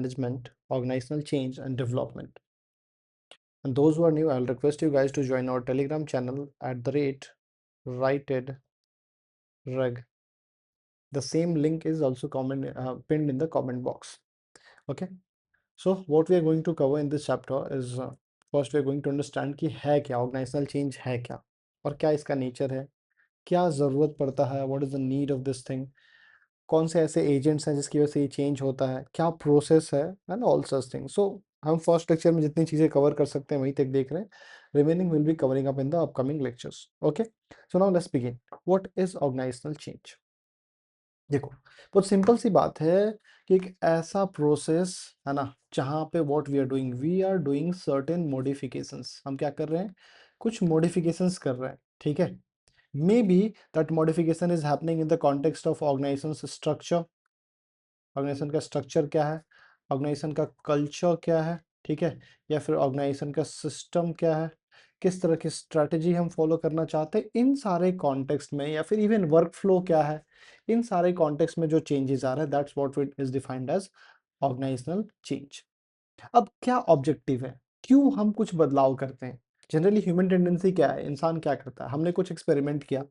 management, organizational change, and development. And those who are new, I'll request you guys to join our Telegram channel at the rate Writed Reg. The same link is also pinned in the comment box. Okay. So what we are going to cover in this chapter is first we are going to understand कि है क्या organizational change है क्या और क्या इसका nature है, क्या ज़रूरत पड़ता है, what is the need of this thing, कौन से ऐसे एजेंट्स हैं जिसकी वजह से ये चेंज होता है, क्या प्रोसेस है एंड ऑल सच थिंग. सो हम फर्स्ट लेक्चर में जितनी चीज़ें कवर कर सकते हैं वहीं तक देख रहे हैं. Remaining will be covering up in the upcoming lectures. Okay, so now let's begin. What is organisational change? देखो, बहुत सिंपल सी बात है कि एक ऐसा प्रोसेस है ना जहाँ पे we are doing certain modifications. हम क्या कर रहे हैं? कुछ मॉडिफिकेशंस कर रहे हैं. ठीक है. Maybe that modification is happening in the context of organization's structure. Organisation का स्ट्रक्चर क्या है, ऑर्गेनाइजेशन का कल्चर क्या है, ठीक है, या फिर ऑर्गेनाइजेशन का सिस्टम क्या है, किस तरह की स्ट्रैटेजी हम फॉलो करना चाहते हैं, इन सारे कॉन्टेक्स्ट में, या फिर इवन वर्क फ्लो क्या है, इन सारे कॉन्टेक्स्ट में जो चेंजेस आ रहे हैं, that's what it is defined as organisational change. अब क्या ऑब्जेक्टिव है, क्यों हम कुछ बदलाव करते हैं? जनरली ह्यूमन टेंडेंसी क्या है, इंसान क्या करता है? हमने कुछ एक्सपेरिमेंट किया,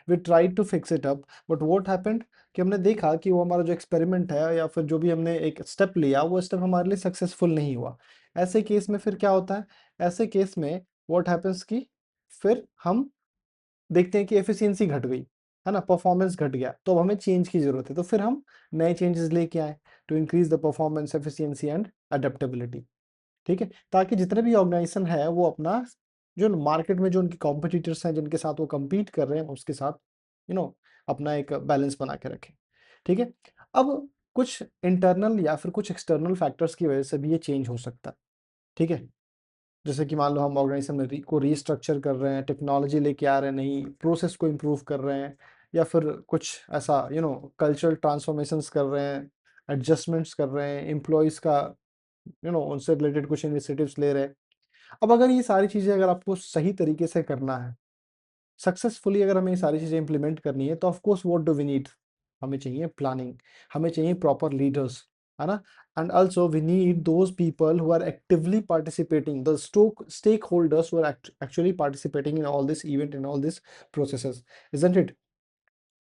we try to fix it up, but what happened कि हमने देखा कि वो हमारा जो एक्सपेरिमेंट है या फिर जो भी हमने एक स्टेप लिया वो स्टेप हमारे लिए सक्सेसफुल नहीं हुआ. ऐसे केस में फिर क्या होता है? ऐसे केस में व्हाट हैपेंस कि फिर हम देखते हैं कि एफिशिएंसी घट गई, है ना, परफॉर्मेंस घट गया, तो अब हमें चेंज की जरूरत है. तो फिर हम नए चेंजेस लेके आए to increase the performance, efficiency and adaptability. ठीक है, ताकि जितने भी ऑर्गेनाइजेशन है वो अपना जो मार्केट में जो उनके कॉम्पिटिटर्स हैं जिनके साथ वो compete कर रहे हैं उसके साथ अपना एक बैलेंस बना के रखें. ठीक है. अब कुछ इंटरनल या फिर कुछ एक्सटर्नल फैक्टर्स की वजह से भी ये चेंज हो सकता है. ठीक है. जैसे कि मान लो हम ऑर्गेनाइजेशन में को रीस्ट्रक्चर कर रहे हैं, टेक्नोलॉजी लेके आ रहे हैं, नहीं प्रोसेस को इम्प्रूव कर रहे हैं, या फिर कुछ ऐसा कल्चरल ट्रांसफॉर्मेशंस कर रहे हैं, एडजस्टमेंट्स कर रहे हैं, एम्प्लॉयज़ का उनसे रिलेटेड कुछ इनिशिएटिव्स ले रहे हैं. अब अगर ये सारी चीज़ें अगर आपको सही तरीके से करना है, सक्सेसफुली अगर हमें ये सारी चीज़ें इम्प्लीमेंट करनी है, तो of course what do we need? हमें चाहिए प्लानिंग, हमें चाहिए प्रॉपर लीडर्स, है ना? And also we need those people who are actively participating, the stakeholders who are actually participating in all this event, in all this processes, isn't it?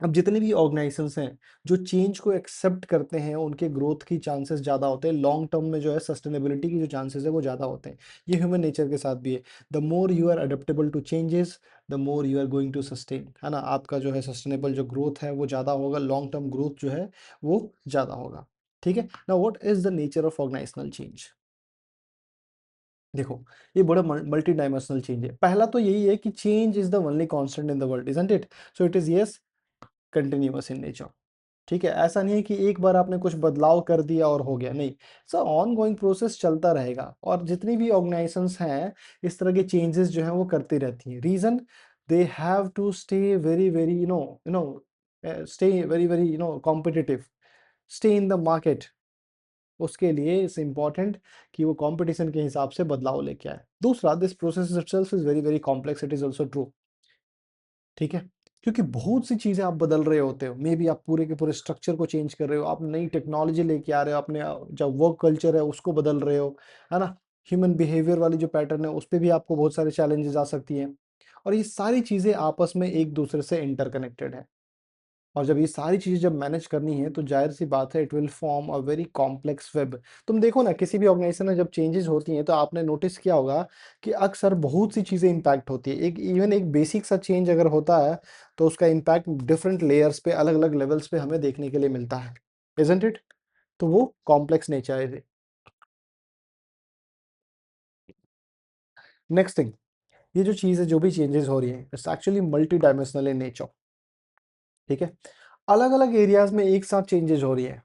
अब जितने भी organisations हैं जो change को accept करते हैं, उनके ग्रोथ की चांसेस ज़्यादा होते हैं, लॉन्ग टर्म में जो है सस्टेनेबिलिटी की जो चांसेस है वो ज़्यादा होते हैं. ये ह्यूमन नेचर के साथ भी है. The more you are adaptable to changes, the more you are going to sustain, है ना? आपका जो है सस्टेनेबल जो ग्रोथ है वो ज़्यादा होगा, लॉन्ग टर्म ग्रोथ जो है वो ज़्यादा होगा. ठीक है. Now what is the nature of organisational change? देखो, ये बड़ा मल्टी डायमेंशनल चेंज है. पहला तो यही है कि change is the only constant in the world, isn't it? So it is yes continuous in nature. ठीक है, ऐसा नहीं है कि एक बार आपने कुछ बदलाव कर दिया और हो गया, नहीं. सो ऑन गोइंग प्रोसेस चलता रहेगा, और जितनी भी ऑर्गेनाइजेशंस हैं इस तरह के चेंजेस जो हैं वो करती रहती हैं. Reason, they have to stay very very stay very very competitive, stay in the market. उसके लिए इट्स इंपॉर्टेंट कि वो कंपटीशन के हिसाब से बदलाव लेके आए. दूसरा, this process itself is very very complex, it is also true. ठीक है, क्योंकि बहुत सी चीज़ें आप बदल रहे होते हो, मे बी आप पूरे के पूरे स्ट्रक्चर को चेंज कर रहे हो, आप नई टेक्नोलॉजी लेके आ रहे हो, अपने जो वर्क कल्चर है उसको बदल रहे हो, है ना? ह्यूमन बिहेवियर वाली जो पैटर्न है उस पे भी आपको बहुत सारे चैलेंजेस आ सकती हैं, और ये सारी चीज़ें आपस में एक दूसरे से इंटरकनेक्टेड है. और जब ये सारी चीज़ें जब मैनेज करनी है तो जाहिर सी बात है it will form a very complex web. तुम देखो ना, किसी भी ऑर्गेनाइजेशन में जब चेंजेस होती हैं तो आपने नोटिस किया होगा कि अक्सर बहुत सी चीज़ें इम्पैक्ट होती है. एक इवन एक बेसिक सा चेंज अगर होता है तो उसका इम्पैक्ट डिफरेंट लेयर्स पे, अलग अलग लेवल्स पे हमें देखने के लिए मिलता है, इजंट इट? तो वो कॉम्प्लेक्स नेचर है. नेक्स्ट थिंग, ये जो चीज़ है, जो भी चेंजेस हो रही है, it's actually multi dimensional in nature. ठीक है, अलग अलग एरियाज में एक साथ चेंजेस हो रही है.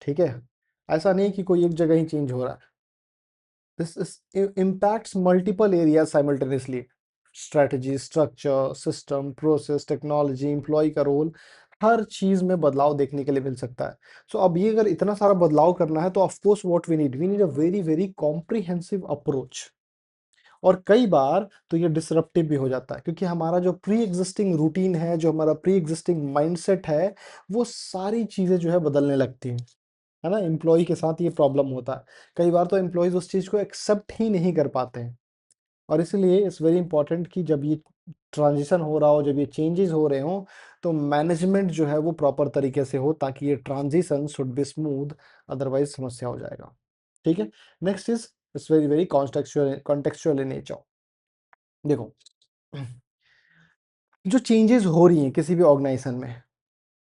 ठीक है, ऐसा नहीं है कि कोई एक जगह ही चेंज हो रहा है. impacts multiple areas simultaneously. Strategy, structure, system, process, technology, employee का रोल, हर चीज में बदलाव देखने के लिए मिल सकता है. सो अब ये अगर इतना सारा बदलाव करना है तो of course what we need a very very comprehensive approach. और कई बार तो ये डिसरप्टिव भी हो जाता है, क्योंकि हमारा जो प्री एग्जिस्टिंग रूटीन है, जो हमारा प्री एग्जिस्टिंग माइंडसेट है, वो सारी चीजें जो है बदलने लगती हैं. है ना, एम्प्लॉय के साथ ये प्रॉब्लम होता है। कई बार तो एम्प्लॉयज उस चीज़ को एक्सेप्ट ही नहीं कर पाते हैं, और इसलिए इट्स वेरी इंपॉर्टेंट कि जब ये ट्रांजिशन हो रहा हो, जब ये चेंजेस हो रहे हों, तो मैनेजमेंट जो है वो प्रॉपर तरीके से हो, ताकि ये transition should be smooth, otherwise समस्या हो जाएगा। ठीक है। Next is it's very very contextual in nature. देखो, जो चेंजेस हो रही हैं किसी भी ऑर्गेनाइजेशन में,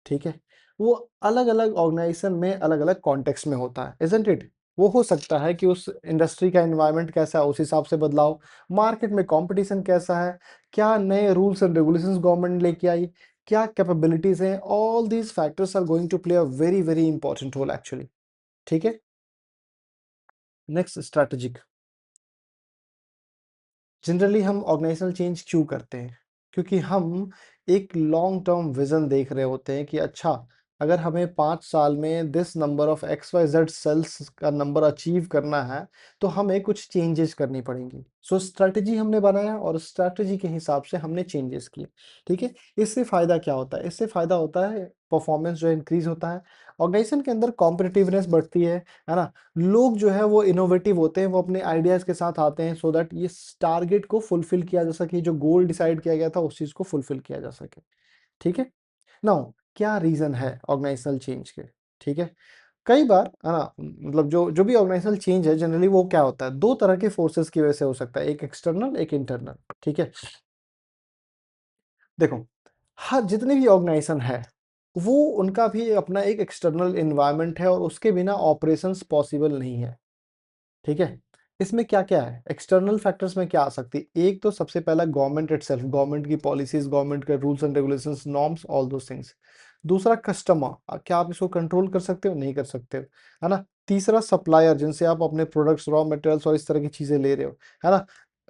ठीक है, वो अलग अलग ऑर्गेनाइजेशन में अलग अलग कॉन्टेक्स्ट में होता है, इजंट इट। वो हो सकता है कि उस इंडस्ट्री का एनवायरनमेंट कैसा है उस हिसाब से बदलाव, मार्केट में कंपटीशन कैसा है, क्या नए रूल्स एंड रेगुलेशंस गवर्नमेंट लेके आई, क्या कैपेबिलिटीज हैं, all these factors are going to play a very very important role actually. ठीक है। Next, strategic. जनरली हम ऑर्गेनाइजेशनल चेंज क्यों करते हैं? क्योंकि हम एक लॉन्ग टर्म विजन देख रहे होते हैं कि अच्छा, अगर हमें 5 साल में this number of XYZ sales का नंबर अचीव करना है, तो हमें कुछ चेंजेस करनी पड़ेंगी। सो स्ट्रैटेजी हमने बनाया और स्ट्रैटेजी के हिसाब से हमने चेंजेस किए। ठीक है। इससे फायदा क्या होता है? इससे फायदा होता है परफॉर्मेंस जो इंक्रीज होता है, ऑर्गेनाइजेशन के अंदर कॉम्पिटिटिवनेस बढ़ती है ना, लोग जो है वो इनोवेटिव होते हैं, वो अपने आइडियाज के साथ आते हैं, सो दैट ये टारगेट को फुलफिल किया जा सके, जो गोल डिसाइड किया गया था उस चीज को फुलफिल किया जा सके। ठीक है। नाउ, क्या रीजन है ऑर्गेनाइजेशनल चेंज के? ठीक है। कई बार है ना, मतलब जो जो भी ऑर्गेनाइजेशनल चेंज है जनरली वो क्या होता है, दो तरह के फोर्सेस की वजह से हो सकता है, एक एक्सटर्नल एक इंटरनल। ठीक है। देखो, हर जितने भी ऑर्गेनाइजेशन है, वो उनका भी अपना एक एक्सटर्नल एनवायरनमेंट है, और उसके बिना ऑपरेशंस पॉसिबल नहीं है। ठीक है। इसमें क्या क्या है, एक्सटर्नल फैक्टर्स में क्या आ सकती है? एक तो सबसे पहला गवर्नमेंट इटसेल्फ, गवर्नमेंट की पॉलिसीज, गवर्नमेंट के rules and regulations, norms, all those things. दूसरा, कस्टमर, क्या आप इसको कंट्रोल कर सकते हो? नहीं कर सकते हो, है ना। तीसरा, सप्लायर, जिनसे आप अपने प्रोडक्ट्स, रॉ मटेरियल्स और इस तरह की चीजें ले रहे हो, है ना।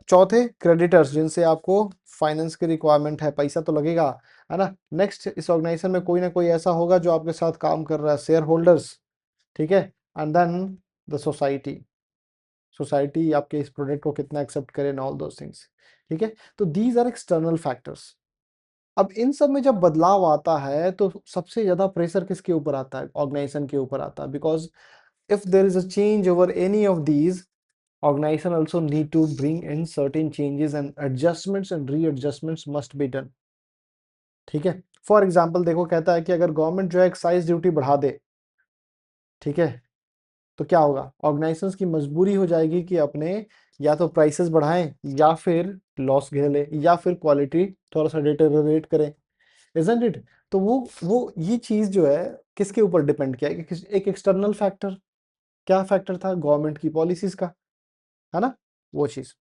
चौथे, क्रेडिटर्स, जिनसे आपको फाइनेंस की रिक्वायरमेंट है, पैसा तो लगेगा, है ना। नेक्स्ट, इस ऑर्गेनाइजेशन में कोई ना कोई ऐसा होगा जो आपके साथ काम कर रहा है, शेयर होल्डर्स। ठीक है। And then the society, society आपके इस प्रोडक्ट को कितना एक्सेप्ट करे, एंड ऑल दोस थिंग्स। ठीक है। तो दीज आर एक्सटर्नल फैक्टर्स। अब इन सब में जब बदलाव आता है, तो सबसे ज्यादा प्रेशर किसके ऊपर आता है? ऑर्गेनाइजेशन के ऊपर आता है, because if there is a change over any of these, organization also need to bring in certain changes, and adjustments and readjustments must be done। ठीक है। फॉर एग्जाम्पल देखो, कहता है कि अगर गवर्नमेंट जो है एक्साइज ड्यूटी बढ़ा दे, ठीक है, तो क्या होगा? ऑर्गेनाइजेशंस की मजबूरी हो जाएगी कि अपने या तो प्राइसेस बढ़ाएं, या फिर लॉस झेले, या फिर क्वालिटी थोड़ा सा डिटेरियोरेट करें, इजंट इट। तो वो ये चीज जो है किसके ऊपर डिपेंड किया है? एक एक्सटर्नल फैक्टर। क्या फैक्टर था? गवर्नमेंट की पॉलिसीज का, है ना, वो चीज।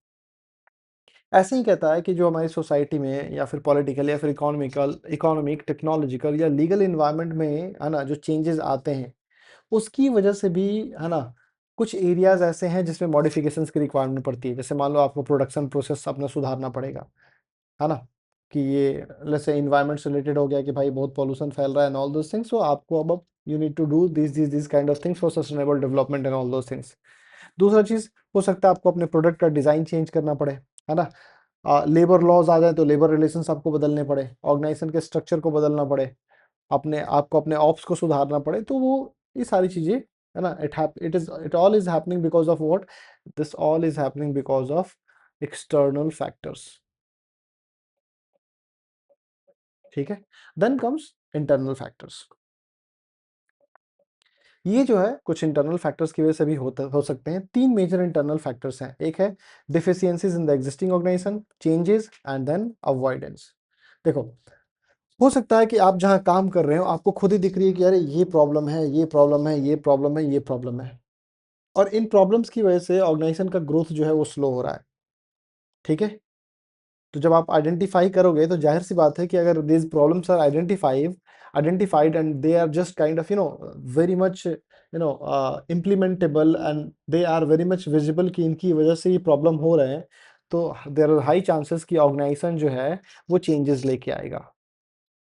ऐसे ही कहता है कि जो हमारी सोसाइटी में, या फिर पॉलिटिकल, या फिर इकोनॉमिक, टेक्नोलॉजिकल या लीगल इन्वायरमेंट में, है ना, जो चेंजेस आते हैं, उसकी वजह से भी, है ना, कुछ एरियाज ऐसे हैं जिसमें मॉडिफिकेशंस की रिक्वायरमेंट पड़ती है। जैसे मान लो आपको प्रोडक्शन प्रोसेस अपना सुधारना पड़ेगा, है ना, कि ये जैसे इन्वायरमेंट से रिलेटेड हो गया कि भाई बहुत पॉल्यूशन फैल रहा है and all those things, so आपको अब you need to do this kind of things for sustainable development and all those things. दूसरा चीज, हो सकता है आपको अपने प्रोडक्ट का डिजाइन चेंज करना पड़े, है ना। लेबर लॉज आ जाए तो लेबर रिलेशंस आपको बदलने पड़े, ऑर्गेनाइजेशन के स्ट्रक्चर को बदलना पड़े, अपने आपको अपने ऑप्स को सुधारना पड़े, तो वो ये सारी चीजें, है ना, it all is happening because of what? This all is happening because of external factors. ठीक है। Then comes internal factors. ये जो है कुछ इंटरनल फैक्टर्स की वजह से भी हो सकते हैं। तीन मेजर इंटरनल फैक्टर्स हैं। एक है deficiencies in the existing organisation, changes, and then avoidance. देखो, हो सकता है कि आप जहां काम कर रहे हो आपको खुद ही दिख रही है कि अरे ये प्रॉब्लम है, ये प्रॉब्लम है, ये प्रॉब्लम है, ये प्रॉब्लम है, और इन प्रॉब्लम्स की वजह से ऑर्गेनाइजेशन का ग्रोथ जो है वो स्लो हो रहा है। ठीक है। तो जब आप आइडेंटिफाई करोगे, तो जाहिर सी बात है कि अगर these problems are identified and they are just kind of very much implementable, and they are very much visible कि इनकी वजह से ये प्रॉब्लम हो रहे हैं, तो देयर आर हाई चांसेस कि ऑर्गेनाइजेशन जो है वो चेंजेस लेके आएगा।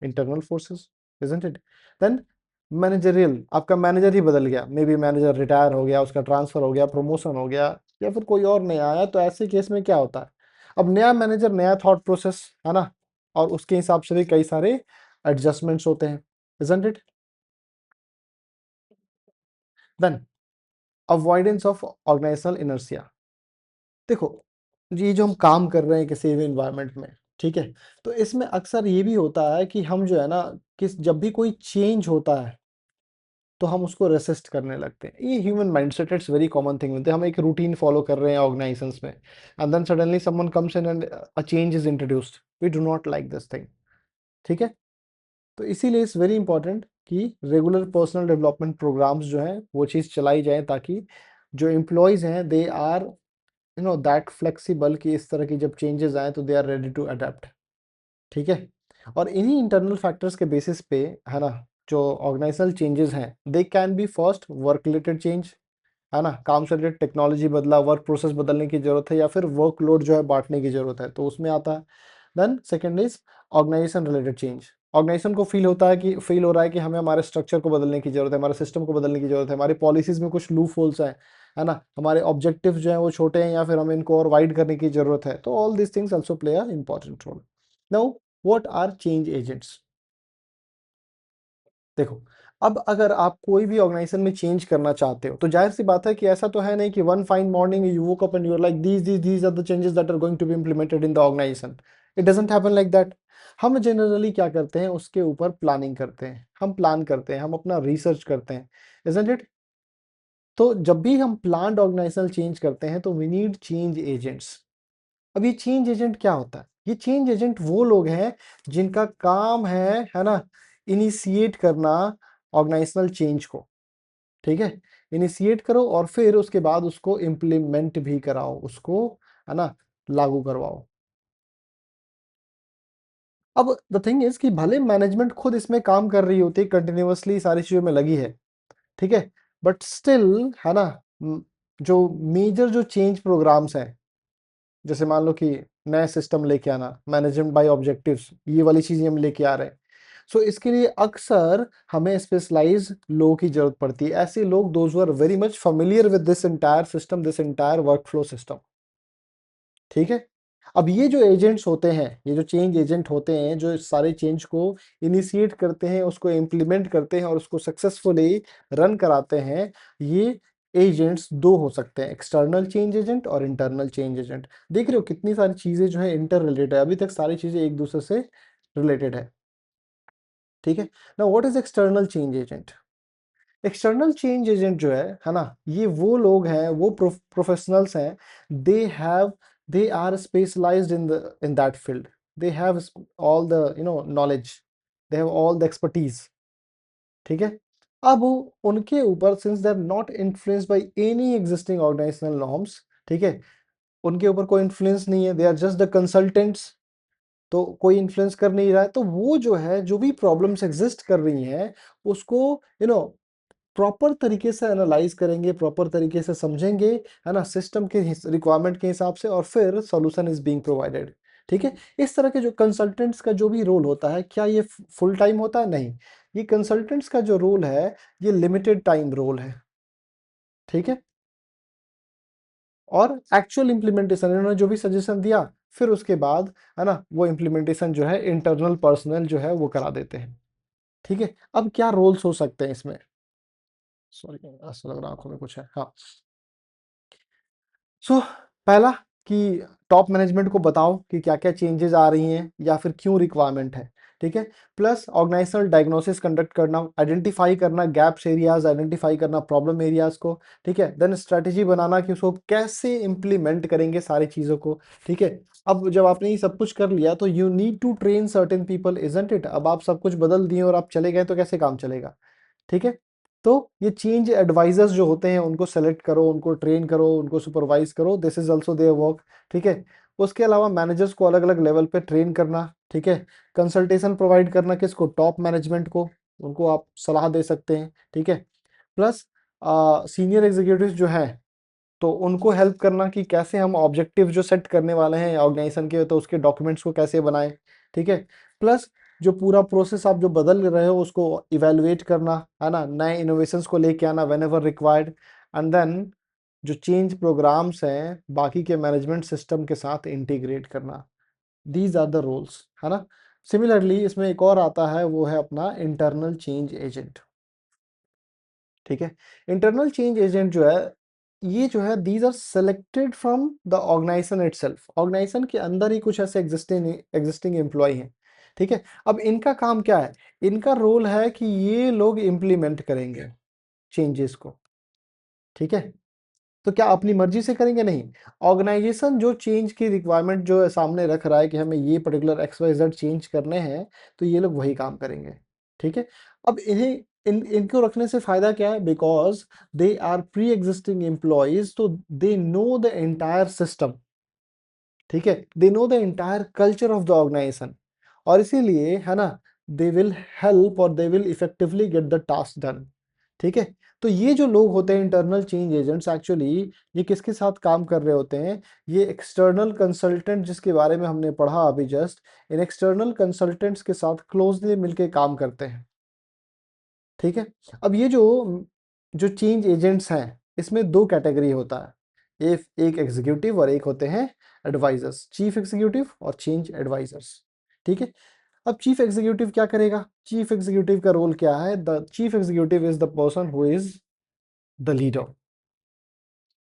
Internal forces, isn't it. Then managerial, आपका मैनेजर ही बदल गया, मे बी मैनेजर रिटायर हो गया, उसका ट्रांसफर हो गया, प्रमोशन हो गया, या फिर कोई और नया आया, तो ऐसे केस में क्या होता है? अब नया मैनेजर, नया थॉट प्रोसेस, है ना, और उसके हिसाब से भी कई सारे एडजस्टमेंट्स होते हैं, isn't it. Then avoidance of organisational inertia. देखो, ये जो हम काम कर रहे हैं किसी भी इन्वायरमेंट में, ठीक है, तो इसमें अक्सर ये भी होता है कि हम जो है ना, किस जब भी कोई चेंज होता है तो हम उसको रेसिस्ट करने लगते हैं। ये human mindset, it's very common thing होते हैं। हम एक रूटीन फॉलो कर रहे हैं ऑर्गेनाइजेशंस में, and then suddenly someone comes in and a change is introduced, we do not like this thing, ठीक है। तो इसीलिए इट्स वेरी इंपॉर्टेंट कि रेगुलर पर्सनल डेवलपमेंट प्रोग्राम्स जो हैं वो चीज़ चलाई जाए, ताकि जो एम्प्लॉयज़ हैं दे आर दैट फ्लेक्सिबल कि इस तरह की जब चेंजेस आए तो they are ready to adapt, ठीक है। और इन्हीं इंटरनल फैक्टर्स के बेसिस पे, है ना, जो ऑर्गेनाइजेशनल चेंजेस हैं they can be first work related change, है ना, काम से रिलेटेड टेक्नोलॉजी बदला, वर्क प्रोसेस बदलने की जरूरत है, या फिर वर्कलोड जो है बांटने की जरूरत है, तो उसमें आता है। Then second is organisation related change. Organisation को फील हो रहा है कि हमें हमारे स्ट्रक्चर को बदलने की जरूरत है, हमारे सिस्टम को बदलने की जरूरत है, हमारी पॉलिसीज में कुछ लूप होल्स हैं, है ना, हमारे ऑब्जेक्टिव जो है वो छोटे हैं, या फिर हमें इनको और वाइड करने की जरूरत है। तो all this things also play a important role. Now what are change agents? देखो, अब अगर आप कोई भी ऑर्गेनाइजेशन में चेंज करना चाहते हो, तो जाहिर सी बात है कि ऐसा तो है नहीं कि one fine morning you woke up and you are like these are the changes that are going to be implemented in the organisation. It doesn't happen like that. हम जनरली क्या करते हैं, उसके ऊपर प्लानिंग करते हैं, हम प्लान करते हैं, हम अपना रिसर्च करते हैं, इजंट इट? तो जब भी हम प्लान्ड ऑर्गेनाइजेशनल चेंज करते हैं तो वी नीड चेंज एजेंट्स। अब ये चेंज एजेंट क्या होता है? ये चेंज एजेंट वो लोग हैं जिनका काम है ना, इनिशिएट करना ऑर्गेनाइजेशनल चेंज को, ठीक है। इनिशिएट करो और फिर उसके बाद उसको इम्प्लीमेंट भी कराओ, उसको, है ना, लागू करवाओ। अब द थिंग इज कि भले मैनेजमेंट खुद इसमें काम कर रही होती है, कंटिन्यूअसली सारी चीजों में लगी है, ठीक है, बट स्टिल, है ना, जो मेजर जो चेंज प्रोग्राम्स हैं, जैसे मान लो कि नया सिस्टम लेके आना, मैनेजमेंट बाय ऑब्जेक्टिव्स, ये वाली चीजें हम लेके आ रहे हैं, सो इसके लिए अक्सर हमें स्पेशलाइज लोगों की जरूरत पड़ती है, ऐसे लोग those are very much familiar with this entire system, this entire workflow system, ठीक है। अब ये जो एजेंट्स होते हैं, ये जो चेंज एजेंट होते हैं, जो इस सारे चेंज को इनिशिएट करते हैं, उसको इम्प्लीमेंट करते हैं और उसको सक्सेसफुली रन कराते हैं, ये एजेंट्स दो हो सकते हैं, एक्सटर्नल चेंज एजेंट और इंटरनल चेंज एजेंट। देख रहे हो कितनी सारी चीजें जो है इंटर रिलेटेड है, अभी तक सारी चीजें एक दूसरे से रिलेटेड है, ठीक है। ना what is external change agent? External change agent जो है ना, ये वो लोग हैं, वो प्रोफेशनल्स हैं, they have they are specialised in that field, they have all the knowledge, they have all the expertise, ठीक है। अब उनके ऊपर, since they are not influenced by any existing organisational norms, ठीक है, उनके ऊपर कोई इन्फ्लुएंस नहीं है, they are just the consultants, तो कोई इन्फ्लुएंस कर नहीं रहा है, तो वो जो है, जो भी प्रॉब्लम्स एग्जिस्ट कर रही हैं, उसको यू नो प्रॉपर तरीके से एनालाइज करेंगे, प्रॉपर तरीके से समझेंगे, है ना, सिस्टम के रिक्वायरमेंट के हिसाब से, और फिर सॉल्यूशन इज बीइंग प्रोवाइडेड, ठीक है। इस तरह के जो कंसल्टेंट्स का जो भी रोल होता है, क्या ये फुल टाइम होता है? नहीं, ये कंसल्टेंट्स का जो रोल है, ये लिमिटेड टाइम रोल है, ठीक है। और एक्चुअल इंप्लीमेंटेशन, इन्होंने जो भी सजेशन दिया, फिर उसके बाद, है ना, वो इंप्लीमेंटेशन जो है इंटरनल पर्सनल जो है वो करा देते हैं, ठीक है। अब क्या रोल्स हो सकते हैं इसमें? सॉरी, ऐसा लग रहा आंखों में कुछ है, हाँ। सो पहला कि टॉप मैनेजमेंट को बताओ कि क्या क्या चेंजेस आ रही हैं या फिर क्यों रिक्वायरमेंट है, ठीक है। प्लस ऑर्गेनाइजेशनल डायग्नोसिस कंडक्ट करना, आइडेंटिफाई करना गैप्स एरियाज, आइडेंटिफाई करना प्रॉब्लम एरियाज को, ठीक है। देन स्ट्रेटेजी बनाना कि उसको कैसे इंप्लीमेंट करेंगे सारी चीज़ों को, ठीक है। अब जब आपने ये सब कुछ कर लिया तो you need to train certain people, isn't it? अब आप सब कुछ बदल दिए और आप चले गए तो कैसे काम चलेगा, ठीक है। तो ये चेंज एडवाइजर्स जो होते हैं उनको सेलेक्ट करो, उनको ट्रेन करो, उनको सुपरवाइज करो, this is also their work, ठीक है। उसके अलावा मैनेजर्स को अलग अलग लेवल पे ट्रेन करना, ठीक है। कंसल्टेशन प्रोवाइड करना किसको? टॉप मैनेजमेंट को, उनको आप सलाह दे सकते हैं, ठीक है। प्लस सीनियर एग्जीक्यूटिव जो हैं, तो उनको हेल्प करना कि कैसे हम ऑब्जेक्टिव जो सेट करने वाले हैं ऑर्गेनाइजेशन के, तो उसके डॉक्यूमेंट्स को कैसे बनाएं, ठीक है। प्लस जो पूरा प्रोसेस आप जो बदल रहे हो उसको इवेलुएट करना, है ना, नए इनोवेशंस को लेके आना whenever required, and then जो चेंज प्रोग्राम्स हैं बाकी के मैनेजमेंट सिस्टम के साथ इंटीग्रेट करना। दीज आर द रोल्स, है ना। सिमिलरली इसमें एक और आता है, वो है अपना इंटरनल चेंज एजेंट। ठीक है। इंटरनल चेंज एजेंट जो है, ये जो है these are selected from the organisation itself. Organisation के अंदर ही कुछ ऐसे एग्जिस्टिंग एम्प्लॉय हैं, ठीक है। अब इनका काम क्या है? इनका रोल है कि ये लोग इम्प्लीमेंट करेंगे चेंजेस को, ठीक है। तो क्या अपनी मर्जी से करेंगे? नहीं। ऑर्गेनाइजेशन जो चेंज की रिक्वायरमेंट जो है सामने रख रहा है कि हमें ये पर्टिकुलर XYZ चेंज करने हैं, तो ये लोग वही काम करेंगे, ठीक है। अब इनको रखने से फायदा क्या है? Because they are pre existing employees, तो they know the entire system, ठीक है। They know the entire culture of the organisation, और इसीलिए है ना, दे विल हेल्प और they will effectively get the task done, ठीक है। तो ये जो लोग होते हैं इंटरनल चेंज एजेंट्स, एक्चुअली ये किसके साथ काम कर रहे होते हैं? ये एक्सटर्नल कंसल्टेंट जिसके बारे में हमने पढ़ा अभी जस्ट, इन एक्सटर्नल कंसल्टेंट्स के साथ क्लोजली मिलके काम करते हैं, ठीक है। अब ये जो जो चेंज एजेंट्स हैं, इसमें दो कैटेगरी होता है, एक एग्जीक्यूटिव और एक होते हैं एडवाइजर्स, चीफ एग्जीक्यूटिव और चेंज एडवाइजर्स, ठीक है। अब चीफ एग्जीक्यूटिव क्या करेगा? चीफ एग्जीक्यूटिव का रोल क्या है? The chief executive is the person who is the leader,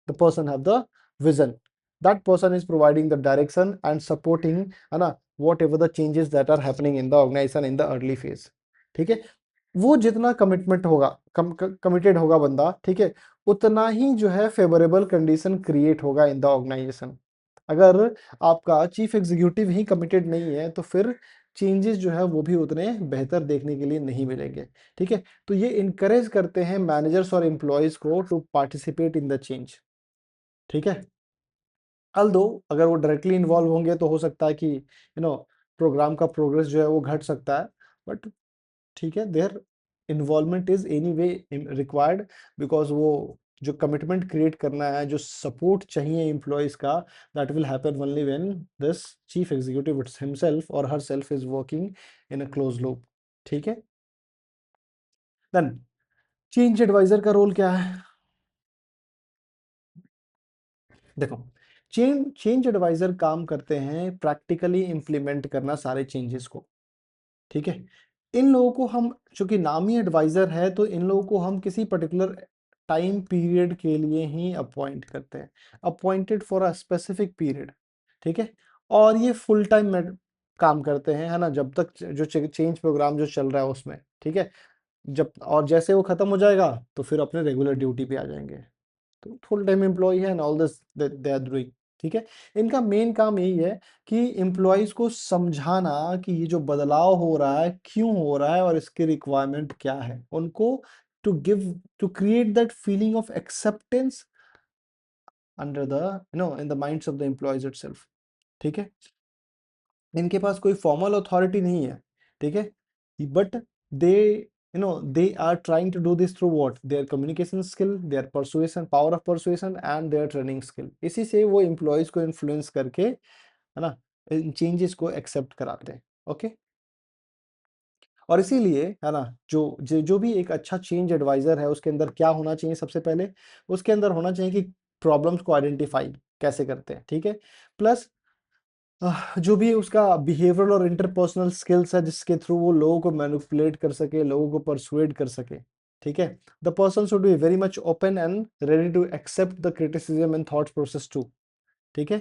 the person have the vision, that person is providing the direction and supporting, है ना, whatever the changes that are happening in the organization in the early phase, ठीक है। वो जितना commitment होगा, committed होगा बंदा, ठीक है, उतना ही जो है फेवरेबल कंडीशन क्रिएट होगा इन द ऑर्गेनाइजेशन। अगर आपका चीफ एग्जीक्यूटिव ही कमिटेड नहीं है, तो फिर चेंजेस जो है वो भी उतने बेहतर देखने के लिए नहीं मिलेंगे, ठीक है। तो ये इनकरेज करते हैं मैनेजर्स और एम्प्लॉयज को to participate in the change, ठीक है। दो अगर वो डायरेक्टली इन्वॉल्व होंगे तो हो सकता है कि प्रोग्राम का प्रोग्रेस जो है वो घट सकता है, बट ठीक है, their involvement is anyway required, because वो जो कमिटमेंट क्रिएट करना है, जो सपोर्ट चाहिए एम्प्लॉयज का, that will happen only when this chief executive himself और herself is working in a close loop, ठीक है। देन चेंज एडवाइजर का रोल क्या है? देखो, चेंज एडवाइजर काम करते हैं प्रैक्टिकली इंप्लीमेंट करना सारे चेंजेस को, ठीक है। इन लोगों को हम, चूंकि नाम ही एडवाइजर है, तो इन लोगों को हम किसी पर्टिकुलर टाइम पीरियड के लिए ही अपॉइंट करते हैं, appointed for a specific period, ठीक है। और ये फुल टाइम में काम करते हैं, है ना, जब तक जो चेंज प्रोग्राम जो चल रहा है उसमें, ठीक है। जब और जैसे वो खत्म हो जाएगा, तो फिर अपने रेगुलर ड्यूटी पे आ जाएंगे, तो फुल टाइम एम्प्लॉय है and all this they are doing, ठीक है। इनका मेन काम यही है कि एम्प्लॉयज को समझाना कि ये जो बदलाव हो रहा है क्यों हो रहा है और इसकी रिक्वायरमेंट क्या है, उनको to give, to create that feeling of acceptance under the in the minds of the employees itself, ठीक है। इनके पास कोई फॉर्मल अथॉरिटी नहीं है, ठीक है, but they are trying to do this through what their communication skill, their persuasion, power of persuasion and their training skill। इसी से वो एम्प्लॉयज को इन्फ्लुएंस करके, है ना, इन चेंजेस को एक्सेप्ट कराते हैं, ओके। और इसीलिए, है ना, जो भी एक अच्छा चेंज एडवाइजर है, उसके अंदर क्या होना चाहिए? सबसे पहले उसके अंदर होना चाहिए कि प्रॉब्लम्स को आइडेंटिफाई कैसे करते हैं, ठीक है। प्लस जो भी उसका बिहेवियरल और इंटरपर्सनल स्किल्स है, जिसके थ्रू वो लोगों को मैनिपुलेट कर सके, लोगों को परसुएड कर सके, ठीक है। The person should be very much open and ready to accept the criticism and thought process too, ठीक है।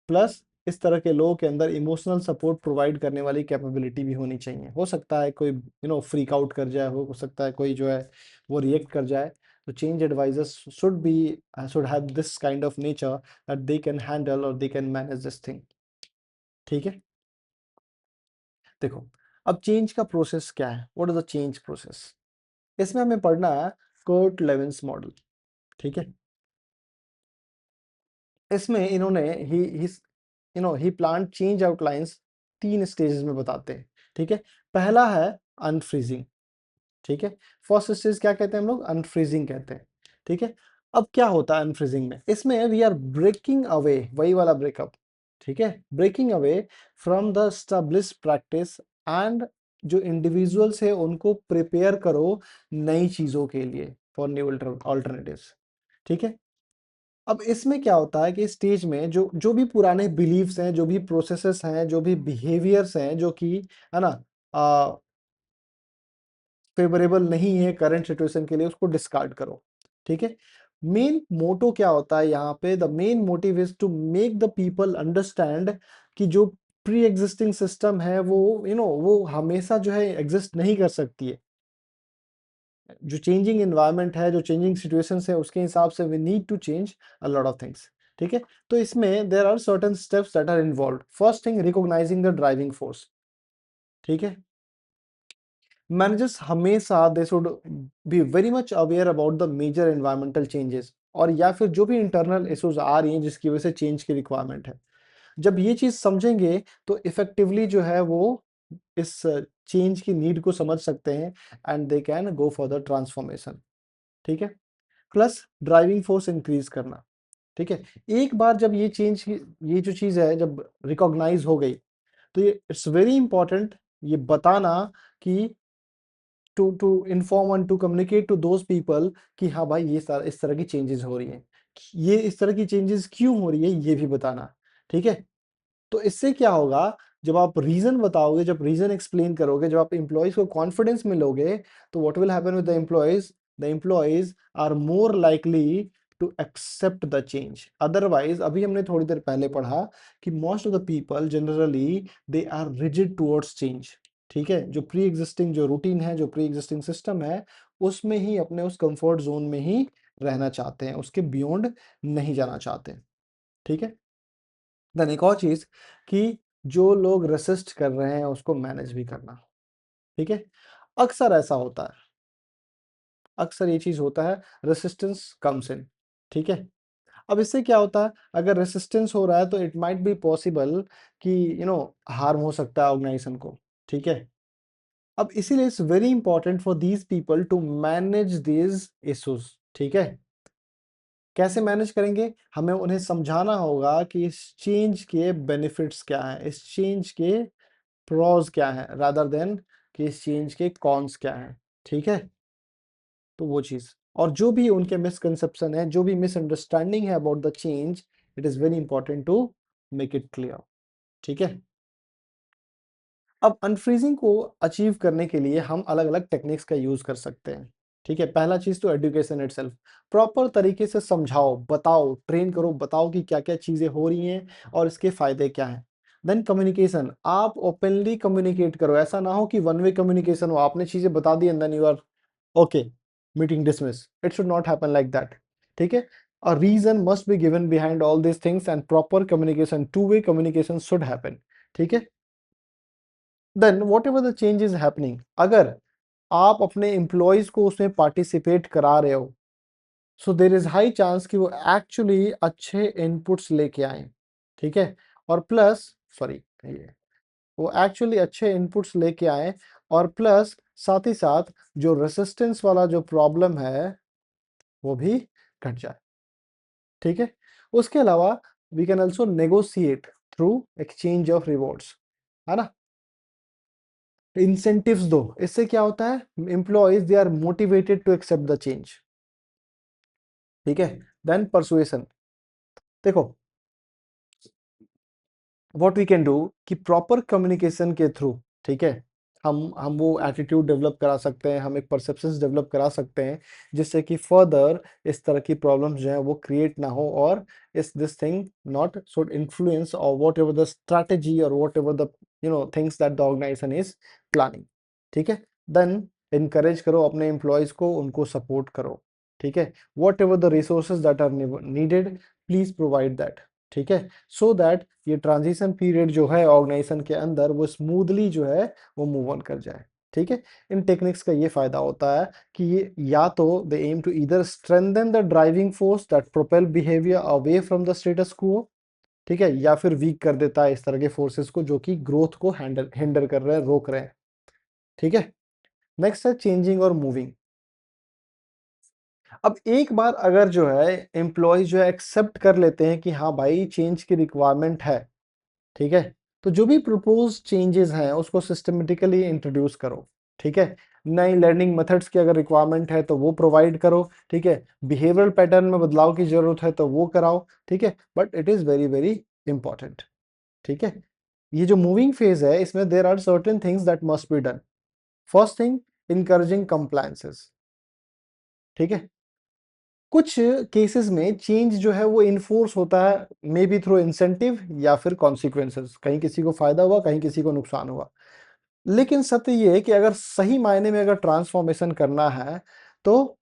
प्लस इस तरह के लोगों के अंदर इमोशनल सपोर्ट प्रोवाइड करने वाली कैपेबिलिटी भी होनी चाहिए। हो सकता है कोई फ्रीक आउट कर जाए, हो सकता है कोई जो है वो रिएक्ट कर जाए, तो change advisers should have this kind of nature that they can handle और they can manage this thing, ठीक है। देखो, अब चेंज का प्रोसेस क्या है? What is the change process? इसमें हमें पढ़ना है कर्ट लेविन्स मॉडल, ठीक है। इसमें इन्होंने ही प्लान चेंज आउटलाइंस 3 स्टेजेस में बताते हैं, ठीक है। पहला है अनफ्रीजिंग, ठीक है। फर्स्ट स्टेज क्या कहते हैं हम लोग? अनफ्रीजिंग कहते हैं, ठीक है। अब क्या होता है अनफ्रीजिंग में? इसमें वी आर ब्रेकिंग अवे, वही वाला ब्रेकअप, ठीक है, breaking away from the establish practice and जो इंडिविजुअल्स है उनको प्रिपेयर करो नई चीजों के लिए, फॉर न्यू ऑल्टरनेटिव्स, ठीक है। अब इसमें क्या होता है कि स्टेज में जो जो भी पुराने बिलीव्स हैं, जो भी प्रोसेसेस हैं, जो भी बिहेवियर्स हैं, जो कि, है ना, फेवरेबल नहीं है करंट सिचुएशन के लिए, उसको डिस्कार्ड करो। ठीक है, मेन मोटो क्या होता है यहाँ पे, the main motive is to make the people understand कि जो प्री एग्जिस्टिंग सिस्टम है वो वो हमेशा जो है एग्जिस्ट नहीं कर सकती है। जो चेंजिंग एनवायरनमेंट है, जो चेंजिंग सिचुएशंस है, उसके हिसाब से we need to change a lot of things. ठीक है, तो इसमें there are certain steps that are involve. First thing, recognising the driving force. ठीक है, मैनेजर्स हमेशा they should be very much aware about the major environmental changes, और या फिर जो भी इंटरनल इश्यूज आ रही हैं जिसकी वजह से चेंज की रिक्वायरमेंट है। जब ये चीज समझेंगे तो इफेक्टिवली जो है वो इस चेंज की नीड को समझ सकते हैं, and they can go for the transformation. ठीक है, प्लस ड्राइविंग फोर्स इंक्रीज करना। ठीक है, एक बार जब ये चेंज की ये जो चीज है जब रिकॉग्नाइज हो गई, तो ये इट्स वेरी इंपॉर्टेंट ये बताना कि to inform and to communicate to those people कि हाँ भाई ये सारा इस तरह की चेंजेस हो रही हैं, ये इस तरह की चेंजेस क्यों हो रही है ये भी बताना। ठीक है, तो इससे क्या होगा, जब आप रीजन बताओगे, जब रीजन एक्सप्लेन करोगे, जब आप एम्प्लॉयज को कॉन्फिडेंस में लोगे, तो what will happen with the employees are more likely to accept the change. Otherwise अभी हमने थोड़ी देर पहले पढ़ा कि most of the people generally they are rigid towards change. ठीक है, जो प्री एग्जिस्टिंग जो रूटीन है, जो प्री एग्जिस्टिंग सिस्टम है, उसमें ही अपने उस कंफर्ट जोन में ही रहना चाहते हैं, उसके बियॉन्ड नहीं जाना चाहते। ठीक है, देन एक और चीज कि जो लोग रेसिस्ट कर रहे हैं उसको मैनेज भी करना। ठीक है, अक्सर ऐसा होता है, अक्सर ये चीज होता है, रेसिस्टेंस कम्स इन। ठीक है, अब इससे क्या होता है, अगर रेसिस्टेंस हो रहा है तो इट माइट बी पॉसिबल कि हार्म हो सकता है ऑर्गेनाइजेशन को। ठीक है, अब इसीलिए it's very important for these people to manage these issues. ठीक है, कैसे मैनेज करेंगे, हमें उन्हें समझाना होगा कि इस चेंज के बेनिफिट्स क्या हैं, इस चेंज के प्रोज क्या है, रादर देन कि इस चेंज के कॉन्स क्या है। ठीक है, तो वो चीज, और जो भी उनके मिसकंसेप्शन है, जो भी मिसअंडरस्टैंडिंग है about the change, it is very important to make it clear. ठीक है, अब अनफ्रीजिंग को अचीव करने के लिए हम अलग अलग टेक्निक्स का यूज कर सकते हैं। ठीक है, पहला चीज तो एजुकेशन इटसेल्फ, प्रॉपर तरीके से समझाओ, बताओ, ट्रेन करो, बताओ कि क्या क्या चीजें हो रही हैं और इसके फायदे क्या हैं। देन कम्युनिकेशन, आप ओपनली कम्युनिकेट करो, ऐसा ना हो कि वन वे कम्युनिकेशन हो, आपने चीजें बता दी and then you are okay, meeting dismiss. It should not happen like that. ठीक है, a reason must be given behind all these things and proper communication, two way communication should happen। ठीक है, then whatever the change is happening, अगर आप अपने employees को उसमें participate करा रहे हो, सो देर इज हाई चांस कि वो एक्चुअली अच्छे इनपुट्स लेके आए। ठीक है, और प्लस सॉरी ये वो एक्चुअली अच्छे इनपुट्स लेके आए, और प्लस साथ ही साथ जो रेसिस्टेंस वाला जो प्रॉब्लम है वो भी घट जाए। ठीक है, उसके अलावा we can also negotiate through exchange of rewards, है ना, इंसेंटिव्स दो। इससे क्या होता है, employees they are motivated to accept the change. ठीक है, देन परसुएशन, देखो व्हाट वी कैन डू कि प्रॉपर कम्युनिकेशन के थ्रू, ठीक है, हम वो एटीट्यूड डेवलप करा सकते हैं, हम एक परसेप्शंस डेवलप करा सकते हैं, जिससे कि फर्दर इस तरह की प्रॉब्लम्स जो है वो क्रिएट ना हो, और इस this thing not should influence और वॉट एवर द स्ट्रैटेजी और whatever the things that the organisation is planning. ठीक है, देन इनकरेज करो अपने एम्प्लॉयज को, उनको सपोर्ट करो। ठीक है, whatever the resources that are needed, please provide that. ठीक है, सो दैट ये ट्रांजिशन पीरियड जो है ऑर्गेनाइजेशन के अंदर वो स्मूथली जो है वो मूव ऑन कर जाए। ठीक है, इन टेक्निक्स का ये फायदा होता है कि ये या तो they aim to either strengthen the driving force that propel behaviour away from the status quo, ठीक है, या फिर वीक कर देता है इस तरह के फोर्सेस को जो कि ग्रोथ को हैंडल हिंडर कर रहे हैं, रोक रहे हैं। ठीक है, नेक्स्ट है चेंजिंग और मूविंग। अब एक बार अगर जो है एम्प्लॉय जो है एक्सेप्ट कर लेते हैं कि हाँ भाई चेंज की रिक्वायरमेंट है, ठीक है, तो जो भी प्रपोज चेंजेस हैं उसको सिस्टमेटिकली इंट्रोड्यूस करो। ठीक है, नई लर्निंग मेथड्स की अगर रिक्वायरमेंट है तो वो प्रोवाइड करो। ठीक है, बिहेवियरल पैटर्न में बदलाव की जरूरत है तो वो कराओ। ठीक है, but it is very very important. ठीक है, ये जो मूविंग फेज है इसमें there are certain things that must be done. First thing, encouraging compliances. ठीक है, कुछ केसेस में चेंज जो है वो इन्फोर्स होता है मे बी थ्रू इंसेंटिव या फिर कॉन्सिक्वेंसेस, कहीं किसी को फायदा हुआ कहीं किसी को नुकसान हुआ। लेकिन सत्य ये है कि अगर सही मायने में अगर ट्रांसफॉर्मेशन करना है तो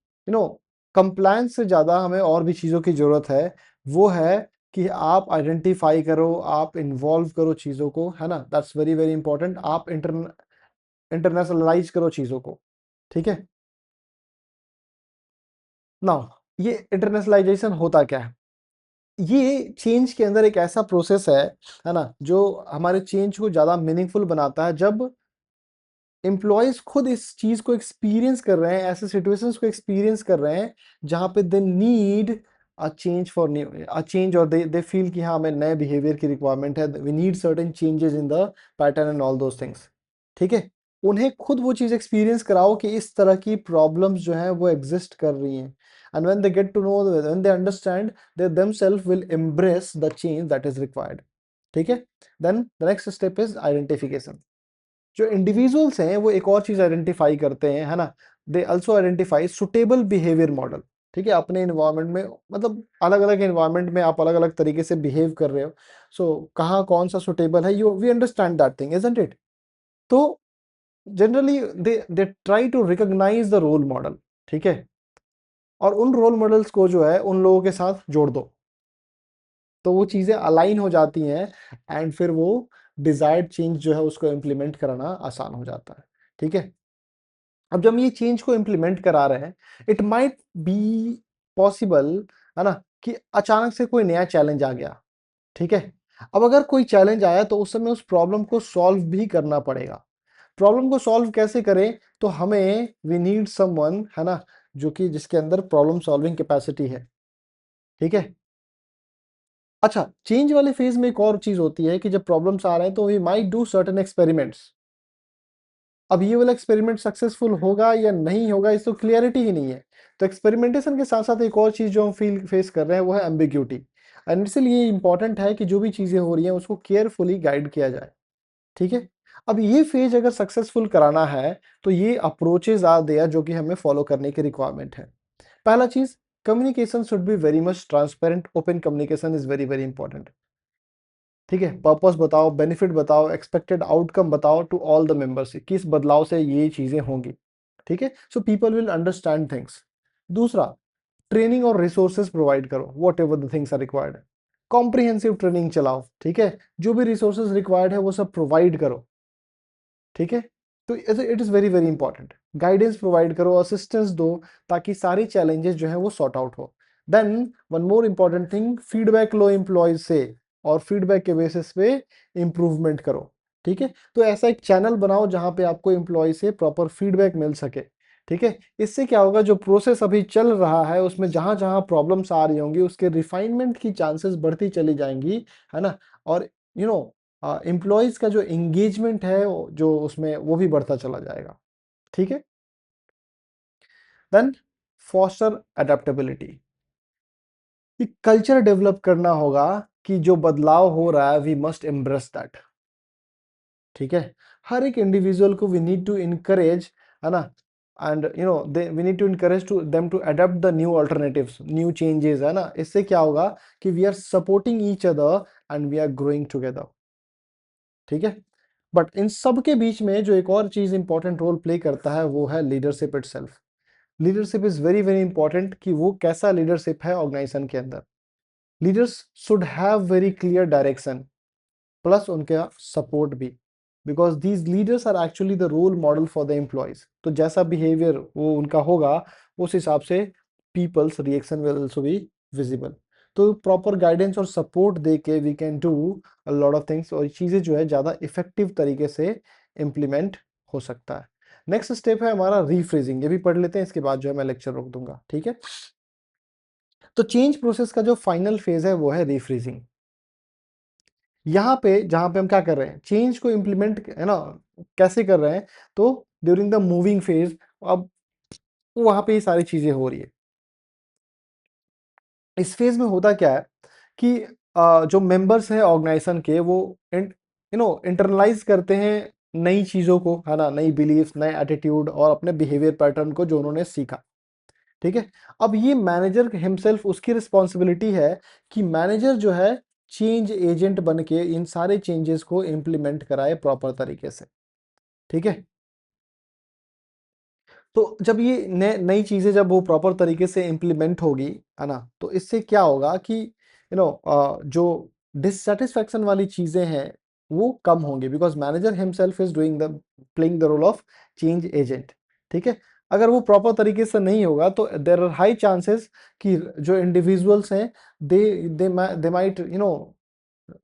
कंप्लायंस से ज्यादा हमें और भी चीजों की जरूरत है। वो है कि आप आइडेंटिफाई करो, आप इन्वॉल्व करो चीजों को, है ना, दैट्स वेरी वेरी इंपॉर्टेंट। आप इंटरनेशनलाइज करो चीजों को। ठीक है, नाउ ये इंटरनेशनलाइजेशन होता क्या है? ये चेंज के अंदर एक ऐसा प्रोसेस है ना, जो हमारे चेंज को ज्यादा मीनिंगफुल बनाता है। जब एम्प्लॉयज खुद इस चीज को एक्सपीरियंस कर रहे हैं, ऐसे सिचुएशंस को एक्सपीरियंस कर रहे हैं जहां पे they need a change for new a change, और दे फील कि हाँ हमें नए बिहेवियर की रिक्वायरमेंट है, we need certain changes in the pattern and all those things. ठीक है, उन्हें खुद वो चीज एक्सपीरियंस कराओ कि इस तरह की प्रॉब्लम्स जो हैं वो एग्जिस्ट कर रही हैं, and when they get to know, when they understand, they themselves will embrace the change that is required. ठीक है, then the next step is identification. जो इंडिविजुअल्स हैं वो एक और चीज आइडेंटिफाई करते हैं, है ना, they also identify suitable behaviour model. ठीक है, अपने इन्वायरमेंट में, मतलब अलग अलग इन्वायरमेंट में आप अलग अलग तरीके से बिहेव कर रहे हो, सो कहाँ कौन सा सुटेबल है, you we understand that thing, isn't it? तो generally they try to recognise the role model. ठीक है, और उन रोल मॉडल्स को जो है उन लोगों के साथ जोड़ दो, तो वो चीजें अलाइन हो जाती हैं, एंड फिर वो डिजायर्ड चेंज जो है उसको इम्प्लीमेंट कराना आसान हो जाता है। ठीक है, अब जब हम ये चेंज को इम्प्लीमेंट करा रहे हैं, इट माइट बी पॉसिबल, है ना, कि अचानक से कोई नया चैलेंज आ गया। ठीक है, अब अगर कोई चैलेंज आया तो उस समय उस प्रॉब्लम को सॉल्व भी करना पड़ेगा। प्रॉब्लम को सॉल्व कैसे करें? तो हमें वी नीड समवन, है ना, जो कि जिसके अंदर प्रॉब्लम सॉल्विंग कैपेसिटी है। ठीक है, अच्छा, चेंज वाले फेज में एक और चीज होती है कि जब प्रॉब्लम्स आ रहे हैं तो we might do certain experiments. अब ये वाला एक्सपेरिमेंट सक्सेसफुल होगा या नहीं होगा इस तो क्लियरिटी ही नहीं है। तो एक्सपेरिमेंटेशन के साथ साथ एक और चीज जो हम फील फेस कर रहे हैं वो है एम्बिग्यूटी, एंड इसलिए इंपॉर्टेंट है कि जो भी चीजें हो रही हैं उसको केयरफुली गाइड किया जाए। ठीक है, अब ये फेज अगर सक्सेसफुल कराना है तो ये अप्रोचेज आर देयर जो कि हमें फॉलो करने की रिक्वायरमेंट है। पहला चीज, communication should be very much transparent, open communication is very very important. ठीक है, पर्पस बताओ, बेनिफिट बताओ, एक्सपेक्टेड आउटकम बताओ टू ऑल द मेंबर्स, किस बदलाव से ये चीजें होंगी। ठीक है, so people will understand things. दूसरा, ट्रेनिंग और रिसोर्सेज प्रोवाइड करो, whatever the things are required. Comprehensive training चलाओ। ठीक है, जो भी रिसोर्सेज रिक्वायर्ड है वो सब प्रोवाइड करो। ठीक है, तो it is very very important. Guidance provide करो, असिस्टेंस दो, ताकि सारी चैलेंजेस जो है वो सॉर्ट आउट हो। Then one more important thing, feedback लो एम्प्लॉयज से, और फीडबैक के बेसिस पे इंप्रूवमेंट करो। ठीक है, तो ऐसा एक चैनल बनाओ जहां पे आपको एम्प्लॉय से प्रॉपर फीडबैक मिल सके। ठीक है, इससे क्या होगा, जो प्रोसेस अभी चल रहा है उसमें जहां जहां प्रॉब्लम्स आ रही होंगी उसके रिफाइनमेंट की चांसेस बढ़ती चली जाएंगी, है ना, और यू नो एम्प्लॉयज का जो एंगेजमेंट है जो उसमें वो भी बढ़ता चला जाएगा। ठीक है, देन फॉस्टर अडेप्टेबिलिटी, कि कल्चर डेवलप करना होगा कि जो बदलाव हो रहा है वी मस्ट एम्ब्रेस दैट। ठीक है, हर एक इंडिविजुअल को वी नीड टू इनकरेज, है ना, and they we need to encourage to them to adapt the new alternatives, new changes, है ना। इससे क्या होगा कि we are supporting each other and we are growing together. ठीक है, बट इन सब के बीच में जो एक और चीज इंपॉर्टेंट रोल प्ले करता है वो है leadership itself. Leadership is very very important, कि वो कैसा लीडरशिप है ऑर्गेनाइजेशन के अंदर। Leaders should have very clear direction, plus उनका सपोर्ट भी, because these leaders are actually the role model for the employees. तो जैसा बिहेवियर वो उनका होगा उस हिसाब से peoples reaction will also be visible. तो प्रॉपर गाइडेंस और सपोर्ट दे के we can do a lot of things, और चीजें जो है ज्यादा इफेक्टिव तरीके से इम्प्लीमेंट हो सकता है। नेक्स्ट स्टेप है हमारा रीफ्रेजिंग, ये भी पढ़ लेते हैं, इसके बाद जो है मैं लेक्चर रोक दूंगा। ठीक है, तो चेंज प्रोसेस का जो फाइनल फेज है वो है रीफ्रीजिंग। यहाँ पे जहां पे हम क्या कर रहे हैं, चेंज को इम्प्लीमेंट, है ना, कैसे कर रहे हैं, तो ड्यूरिंग द मूविंग फेज, अब वहां पे ये सारी चीजें हो रही है। इस फेज में होता क्या है कि जो मेंबर्स हैं ऑर्गेनाइजेशन के वो इंटरनलाइज करते हैं नई चीज़ों को, है ना, नई बिलीफ, नए एटीट्यूड और अपने बिहेवियर पैटर्न को जो उन्होंने सीखा। ठीक है, अब ये मैनेजर हिमसेल्फ, उसकी रिस्पॉन्सिबिलिटी है कि मैनेजर जो है चेंज एजेंट बन के इन सारे चेंजेस को इम्प्लीमेंट कराए प्रॉपर तरीके से। ठीक है, तो जब ये नई चीजें जब वो प्रॉपर तरीके से इम्प्लीमेंट होगी, है ना, तो इससे क्या होगा कि जो डिससेटिस्फैक्शन वाली चीजें हैं वो कम होंगी, because manager himself is doing the playing the role of change agent. ठीक है, अगर वो प्रॉपर तरीके से नहीं होगा तो देर आर हाई चांसेस कि जो इंडिविजुअल्स हैं दे दे माइट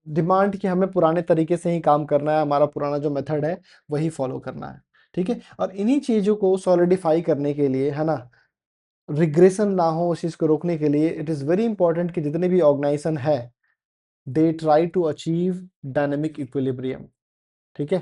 डिमांड कि हमें पुराने तरीके से ही काम करना है, हमारा पुराना जो मेथड है वही फॉलो करना है। ठीक है, और इन्हीं चीजों को सॉलिडिफाई करने के लिए, है ना, रिग्रेशन ना हो उस चीज को रोकने के लिए, इट इज वेरी इंपॉर्टेंट कि जितने भी ऑर्गेनाइजेशन है they try to achieve dynamic equilibrium. ठीक है,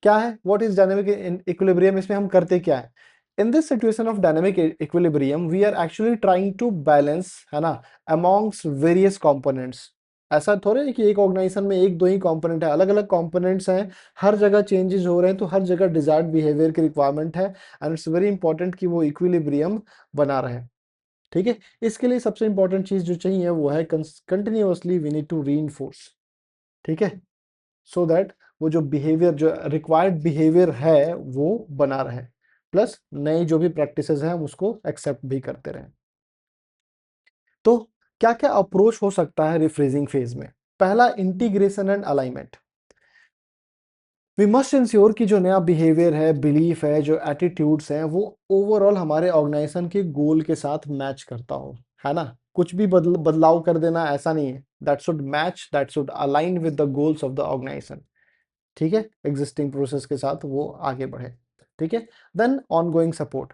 क्या है व्हाट इज डायनेमिक इक्विलिब्रियम, इसमें हम करते क्या है? In this situation of dynamic equilibrium we are actually trying to balance, है ना, अमॉन्ग्स वेरियस कंपोनेंट्स। ऐसा थोड़े है कि एक ऑर्गेनाइजेशन में एक दो ही कंपोनेंट है, अलग अलग कंपोनेंट्स हैं, हर जगह चेंजेस हो रहे हैं, तो हर जगह डिजायर्ड बिहेवियर की रिक्वायरमेंट है, एंड इट्स वेरी इंपॉर्टेंट कि वो इक्विलिब्रियम बना रहे। ठीक है, इसके लिए सबसे इंपॉर्टेंट चीज जो चाहिए वो है continuously we need to reinforce. ठीक है, सो दैट वो जो बिहेवियर, जो रिक्वायर्ड बिहेवियर है वो बना रहे, प्लस नए जो भी प्रैक्टिसेस हैं हम उसको एक्सेप्ट भी करते रहें। तो क्या क्या अप्रोच हो सकता है रिफ्रेजिंग फेज में? पहला, integration and alignment. We must ensure कि जो नया बिहेवियर है, बिलीफ है, जो एटीट्यूड्स हैं वो ओवरऑल हमारे ऑर्गेनाइजेशन के गोल के साथ मैच करता हो, है ना। कुछ भी बदलाव कर देना ऐसा नहीं है, that should match, that should align with the goals of the organisation. ठीक है, एग्जिस्टिंग प्रोसेस के साथ वो आगे बढ़े। ठीक है, देन ऑनगोइंग सपोर्ट,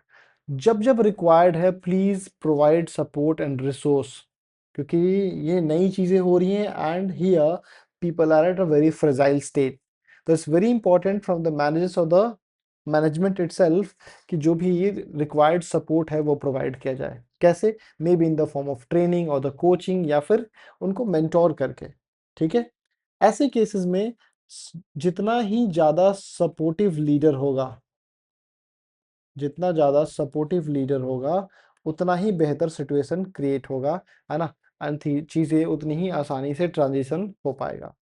जब जब रिक्वायर्ड है please provide support and resource, क्योंकि ये नई चीजें हो रही हैं and here people are at a very fragile state. तो it's very important from the managers of the management itself कि जो भी ये रिक्वायर्ड सपोर्ट है वो प्रोवाइड किया जाए। कैसे? May be in the form of training और द कोचिंग, या फिर उनको मेंटोर करके। ठीक है, ऐसे केसेस में जितना ही ज्यादा सपोर्टिव लीडर होगा, जितना ज्यादा सपोर्टिव लीडर होगा उतना ही बेहतर सिचुएशन क्रिएट होगा, है ना, एंड चीजें उतनी ही आसानी से ट्रांजिशन हो पाएगा।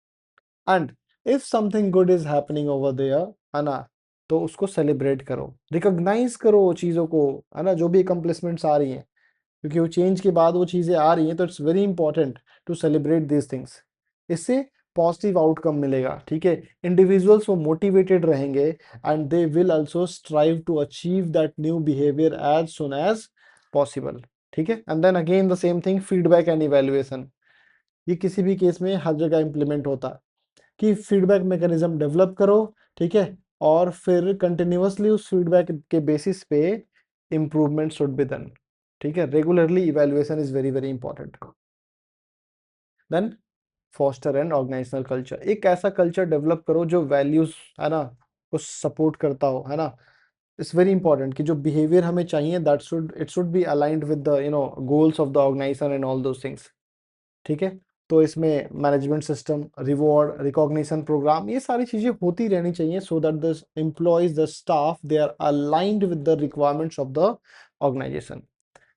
And if something good is happening over there, है ना, तो उसको सेलिब्रेट करो, रिकॉग्नाइज करो चीजों को, है ना, जो भी अकम्प्लिशमेंट्स आ रही हैं, क्योंकि वो चेंज के बाद वो चीजें आ रही हैं, तो it's very important to celebrate these things. इससे पॉजिटिव आउटकम मिलेगा। ठीक है, इंडिविजुअल्स वो मोटिवेटेड रहेंगे and they will also strive to achieve that new behaviour as soon as possible. ठीक है, and then again the same thing, feedback and evaluation. ये किसी भी केस में हर जगह इंप्लीमेंट होता है कि फीडबैक मैकेनिज्म डेवलप करो। ठीक है, और फिर कंटिन्यूअसली उस फीडबैक के बेसिस पे इम्प्रूवमेंट शुड बी डन। ठीक है, regularly evaluation is very very important. Then foster and organisational culture, एक ऐसा कल्चर डेवलप करो जो वैल्यूज, है ना, को सपोर्ट करता हो, है ना। इट्स वेरी इंपॉर्टेंट कि जो बिहेवियर हमें चाहिए that should it should be aligned with the goals of the organisation and all those things. ठीक है, तो इसमें management system, reward, recognition programme, ये सारी चीजें होती रहनी चाहिए so that the employees, the staff, they are aligned with the requirements of the organisation.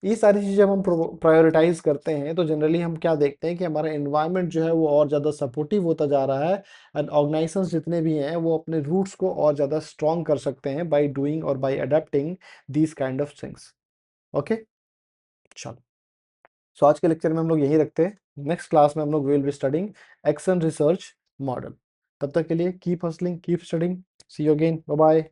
ये सारी चीजें जब हम प्रायोरिटाइज करते हैं तो जनरली हम क्या देखते हैं कि हमारा एनवायरनमेंट जो है वो और ज्यादा सपोर्टिव होता जा रहा है, एंड ऑर्गेनाइजेशंस जितने भी हैं वो अपने रूट्स को और ज्यादा स्ट्रॉन्ग कर सकते हैं बाय डूइंग और by adapting these kind of things. Okay, चलो, सो आज के लेक्चर में हम लोग यही रखते हैं। नेक्स्ट क्लास में हम लोग will be studying action research model. तब तक के लिए keep hustling, keep studying, see you again, bye bye.